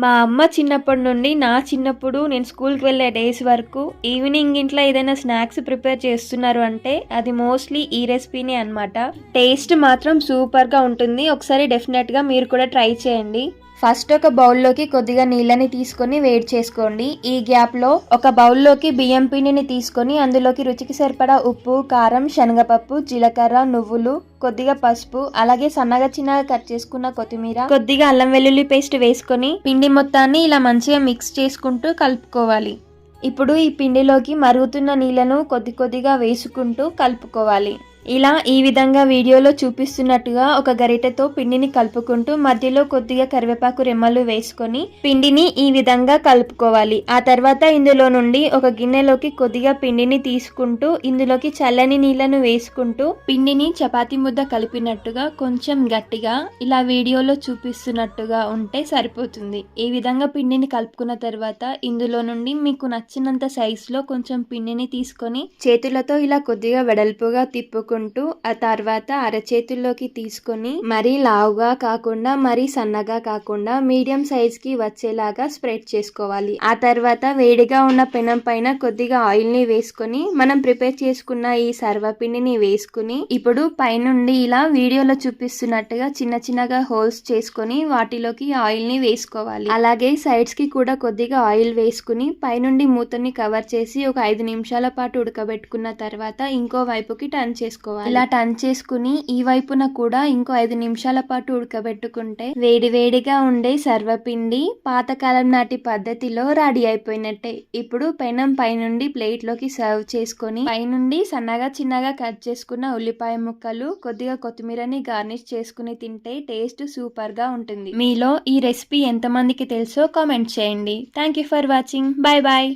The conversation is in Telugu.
మా అమ్మ చిన్నప్పటి నుండి నా చిన్నప్పుడు నేను స్కూల్కి వెళ్ళే డేస్ వరకు ఈవినింగ్ ఇంట్లో ఏదైనా స్నాక్స్ ప్రిపేర్ చేస్తున్నారు అంటే అది మోస్ట్లీ ఈ రెసిపీనే అనమాట. టేస్ట్ మాత్రం సూపర్గా ఉంటుంది. ఒకసారి డెఫినెట్గా మీరు కూడా ట్రై చేయండి. ఫస్ట్ ఒక బౌల్లోకి కొద్దిగా నీళ్ళని తీసుకొని వేడి చేసుకోండి. ఈ గ్యాప్లో ఒక బౌల్లోకి బియ్యం పిండిని తీసుకొని అందులోకి రుచికి సరిపడా ఉప్పు, కారం, శనగపప్పు, జీలకర్ర, నువ్వులు, కొద్దిగా పసుపు, అలాగే సన్నగా చిన్నగా కట్ చేసుకున్న కొత్తిమీర, కొద్దిగా అల్లం వెల్లుల్లి పేస్ట్ వేసుకొని పిండి మొత్తాన్ని ఇలా మంచిగా మిక్స్ చేసుకుంటూ కలుపుకోవాలి. ఇప్పుడు ఈ పిండిలోకి మరుగుతున్న నీళ్లను కొద్ది కొద్దిగా వేసుకుంటూ కలుపుకోవాలి. ఇలా ఈ విధంగా వీడియోలో చూపిస్తున్నట్టుగా ఒక గరిటెతో పిండిని కలుపుకుంటూ మధ్యలో కొద్దిగా కరివేపాకు రెమ్మలు వేసుకొని పిండిని ఈ విధంగా కలుపుకోవాలి. ఆ తర్వాత ఇందులో నుండి ఒక గిన్నెలోకి కొద్దిగా పిండిని తీసుకుంటూ ఇందులోకి చల్లని నీళ్లను వేసుకుంటూ పిండిని చపాతీ ముద్ద కలిపినట్టుగా కొంచెం గట్టిగా ఇలా వీడియోలో చూపిస్తున్నట్టుగా ఉంటే సరిపోతుంది. ఈ విధంగా పిండిని కలుపుకున్న తర్వాత ఇందులో నుండి మీకు నచ్చినంత సైజులో కొంచెం పిండిని తీసుకొని చేతులతో ఇలా కొద్దిగా వెడల్పుగా తిప్పుకుంటూ ఆ తర్వాత అరచేతుల్లోకి తీసుకొని మరీ లావుగా కాకుండా మరీ సన్నగా కాకుండా మీడియం సైజ్ కి వచ్చేలాగా స్ప్రెడ్ చేసుకోవాలి. ఆ తర్వాత వేడిగా ఉన్న పెనం పైన కొద్దిగా ఆయిల్ ని వేసుకొని మనం ప్రిపేర్ చేసుకున్న ఈ సర్వపిండిని వేసుకుని ఇప్పుడు పైనుండి ఇలా వీడియోలో చూపిస్తున్నట్టుగా చిన్న చిన్నగా హోల్స్ చేసుకొని వాటిలోకి ఆయిల్ ని వేసుకోవాలి. అలాగే సైడ్స్ కి కూడా కొద్దిగా ఆయిల్ వేసుకుని పైనుండి మూతని కవర్ చేసి ఒక 5 నిమిషాల పాటు ఉడకబెట్టుకున్న తర్వాత ఇంకో వైపుకి టర్న్ చేసుకోవాలి. ఇలా టర్న్ చేసుకుని ఈ వైపున కూడా ఇంకో 5 నిమిషాల పాటు ఉడకబెట్టుకుంటే వేడివేడిగా ఉండే సర్వపిండి పాతకాలం నాటి పద్ధతిలో రెడీ అయిపోయినట్టే. ఇప్పుడు పెనం పైనుండి ప్లేట్ లోకి సర్వ్ చేసుకొని పైనుండి సన్నగా చిన్నగా కట్ చేసుకున్న ఉల్లిపాయ ముక్కలు కొద్దిగా కొత్తిమీరని గార్నిష్ చేసుకుని తింటే టేస్ట్ సూపర్ గా ఉంటుంది. మీలో ఈ రెసిపీ ఎంతమందికి తెలుసో కామెంట్ చేయండి. Thank you for watching. Bye bye.